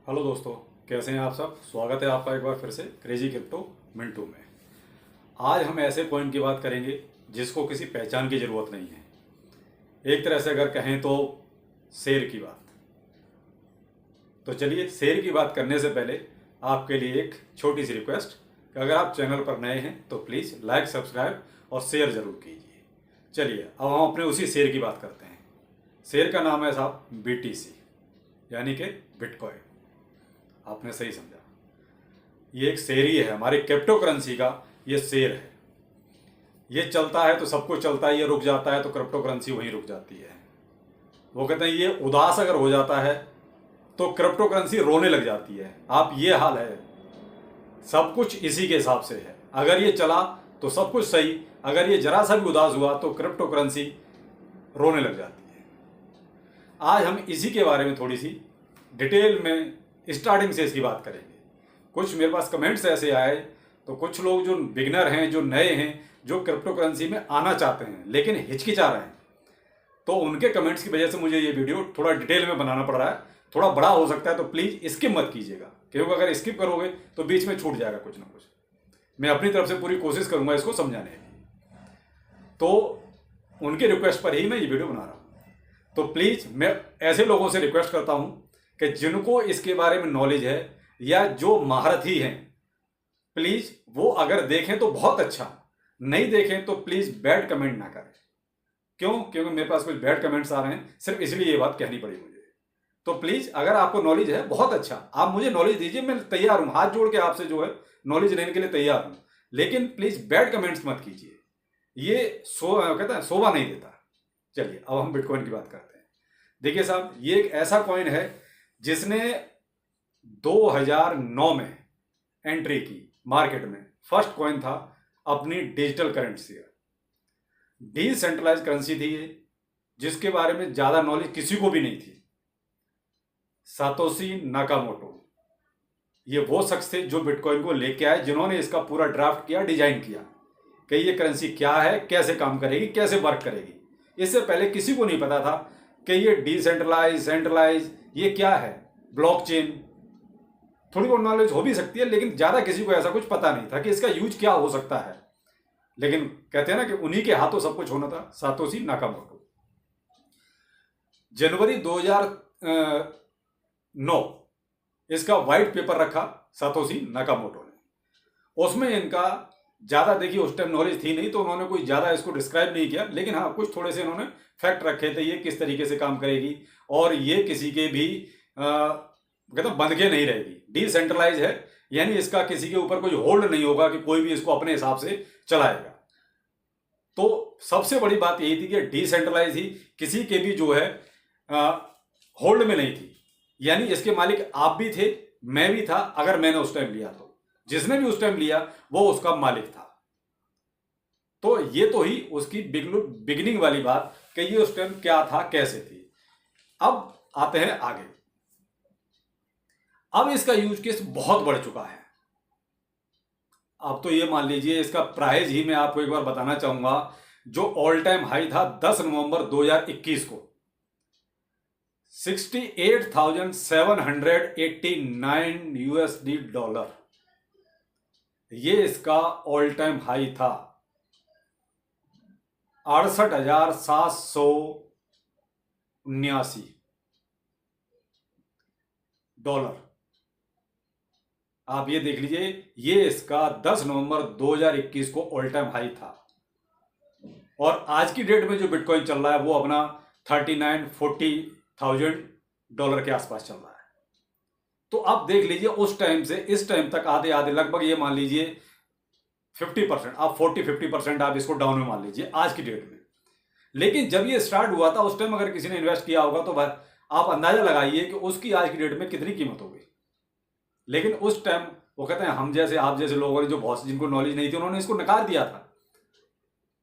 Hello दोस्तों, कैसे हैं आप सब। स्वागत है आपका एक बार फिर से क्रेजी क्रिप्टो मिंटू में। आज हम ऐसे कॉइन की बात करेंगे जिसको किसी पहचान की ज़रूरत नहीं है। एक तरह से अगर कहें तो शेर की बात। तो चलिए, शेर की बात करने से पहले आपके लिए एक छोटी सी रिक्वेस्ट कि अगर आप चैनल पर नए हैं तो प्लीज़ लाइक, सब्सक्राइब और शेयर ज़रूर कीजिए। चलिए, अब हम अपने उसी शेर की बात करते हैं। शेर का नाम है साहब BTC, यानी कि बिटकॉइन। आपने सही समझा, ये एक शेर ही है, हमारी क्रिप्टो करेंसी का ये शेर है। ये चलता है तो सब कुछ चलता है, ये रुक जाता है तो क्रिप्टो करेंसी वहीं रुक जाती है। वो कहते हैं ये उदास अगर हो जाता है तो क्रिप्टो करेंसी रोने लग जाती है। आप ये हाल है, सब कुछ इसी के हिसाब से है। अगर ये चला तो सब कुछ सही, अगर ये जरा सा भी उदास हुआ तो क्रिप्टो करेंसी रोने लग जाती है। आज हम इसी के बारे में थोड़ी सी डिटेल में स्टार्टिंग से इसकी बात करेंगे। कुछ मेरे पास कमेंट्स ऐसे आए, तो कुछ लोग जो बिगनर हैं, जो नए हैं, जो क्रिप्टो करेंसी में आना चाहते हैं लेकिन हिचकिचा रहे हैं, तो उनके कमेंट्स की वजह से मुझे ये वीडियो थोड़ा डिटेल में बनाना पड़ रहा है। थोड़ा बड़ा हो सकता है तो प्लीज़ स्किप मत कीजिएगा, क्योंकि अगर स्किप करोगे तो बीच में छूट जाएगा कुछ ना कुछ। मैं अपनी तरफ से पूरी कोशिश करूंगा इसको समझाने की, तो उनके रिक्वेस्ट पर ही मैं ये वीडियो बना रहा हूँ। तो प्लीज़ मैं ऐसे लोगों से रिक्वेस्ट करता हूँ कि जिनको इसके बारे में नॉलेज है या जो महारथी हैं, प्लीज़ वो अगर देखें तो बहुत अच्छा, नहीं देखें तो प्लीज़ बैड कमेंट ना करें। क्यों? क्योंकि मेरे पास कुछ बैड कमेंट्स आ रहे हैं, सिर्फ इसलिए ये बात कहनी पड़ी मुझे। तो प्लीज़ अगर आपको नॉलेज है, बहुत अच्छा, आप मुझे नॉलेज दीजिए, मैं तैयार हूँ, हाथ जोड़ के आपसे जो है नॉलेज लेने के लिए तैयार हूँ। लेकिन प्लीज़ बैड कमेंट्स मत कीजिए, ये कहता है शोभा नहीं देता। चलिए, अब हम बिटकॉइन की बात करते हैं। देखिए साहब, ये एक ऐसा कॉइन है जिसने 2009 में एंट्री की मार्केट में। फर्स्ट कॉइन था अपनी डिजिटल करेंसी, डिसेंट्रलाइज करेंसी थी ये, जिसके बारे में ज़्यादा नॉलेज किसी को भी नहीं थी। सातोशी नाकामोटो, ये वो शख्स थे जो बिटकॉइन को लेके आए, जिन्होंने इसका पूरा ड्राफ्ट किया, डिजाइन किया कि ये करेंसी क्या है, कैसे काम करेगी, कैसे वर्क करेगी। इससे पहले किसी को नहीं पता था कि ये डिसेंट्रलाइज, सेंट्रलाइज ये क्या है, ब्लॉकचेन। थोड़ी बहुत नॉलेज हो भी सकती है, लेकिन ज़्यादा किसी को ऐसा कुछ पता नहीं था कि इसका यूज क्या हो सकता है। लेकिन कहते हैं ना कि उन्हीं के हाथों सब कुछ होना था, सातोशी नाकामोटो। जनवरी 2009 इसका व्हाइट पेपर रखा सातोशी नाकामोटो ने। उसमें इनका ज़्यादा, देखिए उस टाइम नॉलेज थी नहीं, तो उन्होंने कोई ज़्यादा इसको डिस्क्राइब नहीं किया, लेकिन हाँ कुछ थोड़े से इन्होंने फैक्ट रखे थे, ये किस तरीके से काम करेगी और ये किसी के भी कहते हैं बंधके नहीं रहेगी। डिसेंट्रलाइज है, यानी इसका किसी के ऊपर कोई होल्ड नहीं होगा कि कोई भी इसको अपने हिसाब से चलाएगा। तो सबसे बड़ी बात यही थी कि डिसेंट्रलाइज ही, किसी के भी जो है होल्ड में नहीं थी। यानी इसके मालिक आप भी थे, मैं भी था। अगर मैंने उस टाइम लिया तो जिसने भी उस टाइम लिया वो उसका मालिक था। तो ये तो ही उसकी बिगिनिंग वाली बात कि ये उस टाइम क्या था, कैसे थी। अब आते हैं आगे। अब इसका यूज केस बहुत बढ़ चुका है। अब तो ये मान लीजिए, इसका प्राइस ही मैं आपको एक बार बताना चाहूंगा। जो ऑल टाइम हाई था 10 नवंबर 2021 को, $68,789 ये इसका ऑल टाइम हाई था। $68,779। आप ये देख लीजिए, ये इसका 10 नवंबर 2021 को ऑल टाइम हाई था। और आज की डेट में जो बिटकॉइन चल रहा है वो अपना $39,000-40,000 के आसपास चल रहा है। तो आप देख लीजिए, उस टाइम से इस टाइम तक आधे आधे, लगभग ये मान लीजिए 50%, आप 40-50% आप इसको डाउन में मान लीजिए आज की डेट में। लेकिन जब ये स्टार्ट हुआ था उस टाइम अगर किसी ने इन्वेस्ट किया होगा तो आप अंदाजा लगाइए कि उसकी आज की डेट में कितनी कीमत होगी। लेकिन उस टाइम वो कहते हैं हम जैसे, आप जैसे लोगों ने, जो बहुत जिनको नॉलेज नहीं थी, उन्होंने इसको नकार दिया था।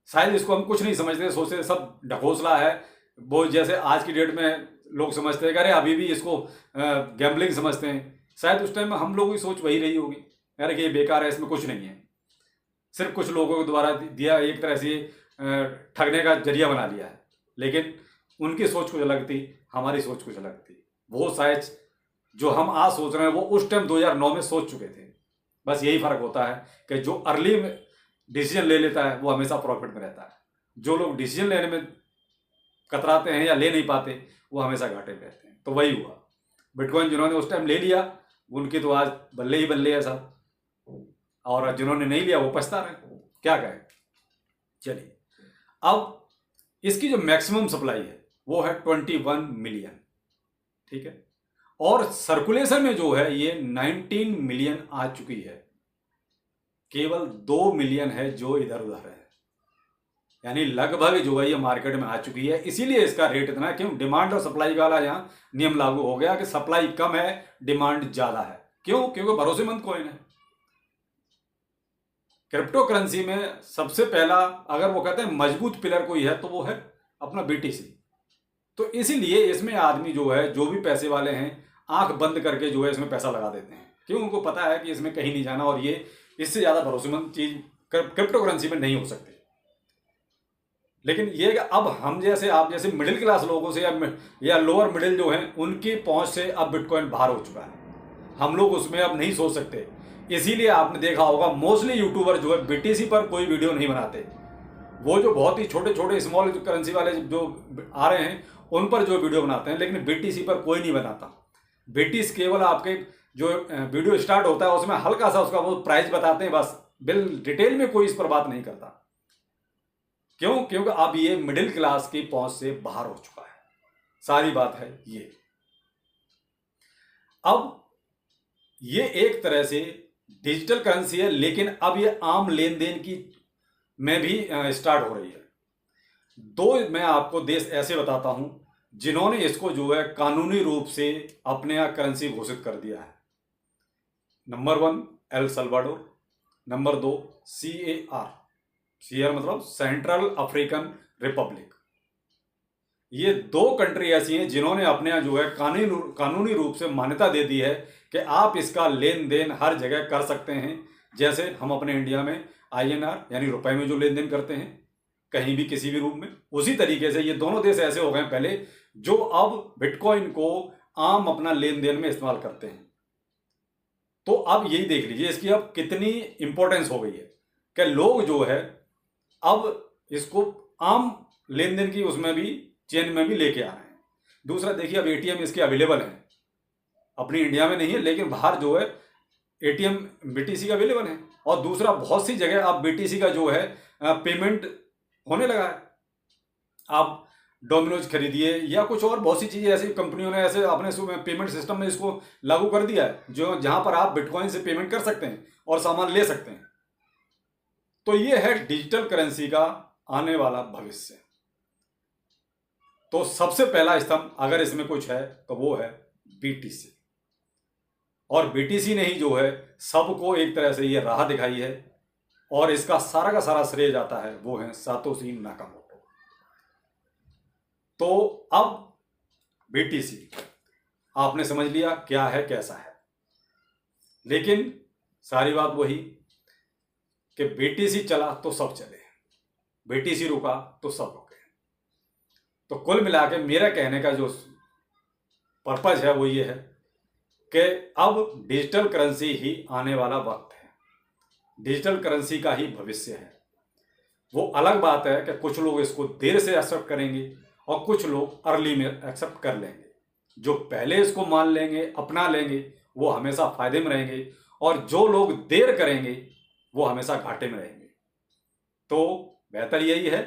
शायद इसको हम कुछ नहीं समझते, सोचते सब ढकोसला है। वो जैसे आज की डेट में लोग समझते हैं, अरे अभी भी इसको गैम्बलिंग समझते हैं। शायद उस टाइम में हम लोगों की सोच वही रही होगी, अरे कि ये बेकार है, इसमें कुछ नहीं है, सिर्फ कुछ लोगों के द्वारा दिया, एक तरह से ठगने का जरिया बना लिया है। लेकिन उनकी सोच कुछ अलग थी, हमारी सोच कुछ अलग थी। वो शायद जो हम आज सोच रहे हैं वो उस टाइम 2009 में सोच चुके थे। बस यही फर्क होता है कि जो अर्ली डिसीजन ले लेता है वो हमेशा प्रॉफिट में रहता है, जो लोग डिसीजन लेने में कतराते हैं या ले नहीं पाते वो हमेशा घाटे में रहते हैं। तो वही हुआ, बिटकॉइन जिन्होंने उस टाइम ले लिया उनकी तो आज बल्ले ही बल्ले है सब, और जिन्होंने नहीं लिया वो पछता रहे, क्या कहें। चलिए, अब इसकी जो मैक्सिमम सप्लाई है वो है 21 मिलियन, ठीक है, और सर्कुलेशन में जो है ये 19 मिलियन आ चुकी है, केवल 2 मिलियन है जो इधर उधर है, यानी लगभग जो है ये मार्केट में आ चुकी है। इसीलिए इसका रेट इतना है, क्यों, डिमांड और सप्लाई वाला यहाँ नियम लागू हो गया कि सप्लाई कम है डिमांड ज्यादा है। क्यों? क्योंकि भरोसेमंद कॉइन है। क्रिप्टो करेंसी में सबसे पहला अगर वो कहते हैं मजबूत पिलर कोई है तो वो है अपना बीटीसी। तो इसीलिए इसमें आदमी जो है, जो भी पैसे वाले हैं, आंख बंद करके जो है इसमें पैसा लगा देते हैं। क्यों? उनको पता है कि इसमें कहीं नहीं जाना और ये इससे ज्यादा भरोसेमंद चीज क्रिप्टो करेंसी में नहीं हो सकती। लेकिन ये कि अब हम जैसे, आप जैसे मिडिल क्लास लोगों से या लोअर मिडिल जो हैं उनकी पहुंच से अब बिटकॉइन बाहर हो चुका है, हम लोग उसमें अब नहीं सोच सकते। इसीलिए आपने देखा होगा मोस्टली यूट्यूबर जो है बीटीसी पर कोई वीडियो नहीं बनाते। वो जो बहुत ही छोटे छोटे स्मॉल करेंसी वाले जो आ रहे हैं उन पर जो वीडियो बनाते हैं, लेकिन बीटीसी पर कोई नहीं बनाता। बीटीसी केवल आपके जो वीडियो स्टार्ट होता है उसमें हल्का सा उसका वो प्राइस बताते हैं, बस बिल डिटेल में कोई इस पर बात नहीं करता। क्यों? क्योंकि अब ये मिडिल क्लास की पहुंच से बाहर हो चुका है, सारी बात है ये। अब ये एक तरह से डिजिटल करेंसी है, लेकिन अब ये आम लेन देन की में भी स्टार्ट हो रही है। दो मैं आपको देश ऐसे बताता हूं जिन्होंने इसको जो है कानूनी रूप से अपने यहाँ करेंसी घोषित कर दिया है। Number 1 El Salvador, number 2 CAR, CAR मतलब सेंट्रल अफ्रीकन रिपब्लिक। ये 2 कंट्री ऐसी हैं जिन्होंने अपने यहाँ जो है कानूनी रूप से मान्यता दे दी है कि आप इसका लेन देन हर जगह कर सकते हैं। जैसे हम अपने इंडिया में INR यानी रुपए में जो लेन देन करते हैं कहीं भी किसी भी रूप में, उसी तरीके से ये दोनों देश ऐसे हो गए पहले जो अब बिटकॉइन को आम अपना लेन देन में इस्तेमाल करते हैं। तो अब यही देख लीजिए इसकी अब कितनी इंपॉर्टेंस हो गई है कि लोग जो है अब इसको आम लेन देन की उसमें भी चेन में भी लेके आ रहे हैं। दूसरा देखिए, अब ATM इसके अवेलेबल हैं, अपनी इंडिया में नहीं है लेकिन बाहर जो है ATM BTC का अवेलेबल है। और दूसरा, बहुत सी जगह अब BTC का जो है पेमेंट होने लगा है। आप डोमिनोज खरीदिए या कुछ और बहुत सी चीजें ऐसी कंपनियों ने ऐसे अपने पेमेंट सिस्टम में इसको लागू कर दिया है जो जहां पर आप बिटकॉइन से पेमेंट कर सकते हैं और सामान ले सकते हैं। तो ये है डिजिटल करेंसी का आने वाला भविष्य। तो सबसे पहला स्तंभ अगर इसमें कुछ है तो वो है BTC, और BTC ने ही जो है सबको एक तरह से ये राह दिखाई है, और इसका सारा का सारा श्रेय जाता है वो है सातोशी नाकामोटो। तो अब BTC आपने समझ लिया क्या है कैसा है, लेकिन सारी बात वही कि BTC चला तो सब चले, BTC रुका तो सब रुके। तो कुल मिला के मेरा कहने का जो पर्पज है वो ये है कि अब डिजिटल करेंसी ही आने वाला वक्त है, डिजिटल करेंसी का ही भविष्य है। वो अलग बात है कि कुछ लोग इसको देर से एक्सेप्ट करेंगे और कुछ लोग अर्ली में एक्सेप्ट कर लेंगे। जो पहले इसको मान लेंगे, अपना लेंगे, वो हमेशा फायदे में रहेंगे, और जो लोग देर करेंगे वो हमेशा घाटे में रहेंगे। तो बेहतर यही है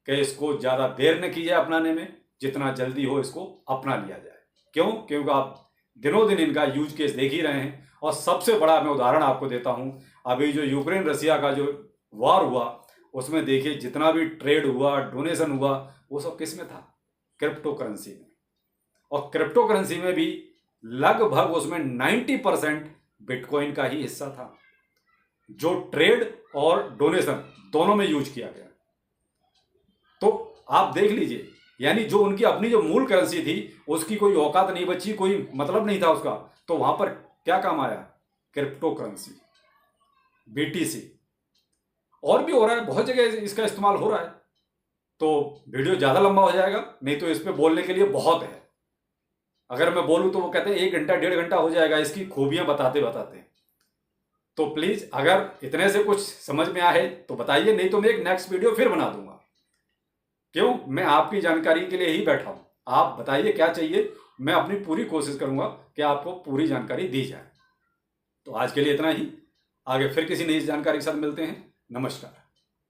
कि इसको ज़्यादा देर न की जाए अपनाने में, जितना जल्दी हो इसको अपना लिया जाए। क्यों? क्योंकि आप दिनों दिन इनका यूज केस देख ही रहे हैं। और सबसे बड़ा मैं उदाहरण आपको देता हूं, अभी जो यूक्रेन रसिया का जो वॉर हुआ उसमें देखिए जितना भी ट्रेड हुआ, डोनेशन हुआ, वो सब किस में था? क्रिप्टो करेंसी में। और क्रिप्टो करेंसी में भी लगभग उसमें 90% बिटकॉइन का ही हिस्सा था, जो ट्रेड और डोनेशन दोनों में यूज किया गया। तो आप देख लीजिए, यानी जो उनकी अपनी जो मूल करेंसी थी उसकी कोई औकात नहीं बची, कोई मतलब नहीं था उसका, तो वहां पर क्या काम आया? Crypto currency, BTC। और भी हो रहा है, बहुत जगह इसका इस्तेमाल हो रहा है। तो वीडियो ज्यादा लंबा हो जाएगा, नहीं तो इस पे बोलने के लिए बहुत है। अगर मैं बोलूँ तो वो कहते हैं 1 घंटा 1.5 घंटा हो जाएगा इसकी खूबियाँ बताते बताते। तो प्लीज़ अगर इतने से कुछ समझ में आए तो बताइए, नहीं तो मैं एक नेक्स्ट वीडियो फिर बना दूंगा। क्यों, मैं आपकी जानकारी के लिए ही बैठा हूँ। आप बताइए क्या चाहिए, मैं अपनी पूरी कोशिश करूंगा कि आपको पूरी जानकारी दी जाए। तो आज के लिए इतना ही, आगे फिर किसी नई जानकारी के साथ मिलते हैं। नमस्कार।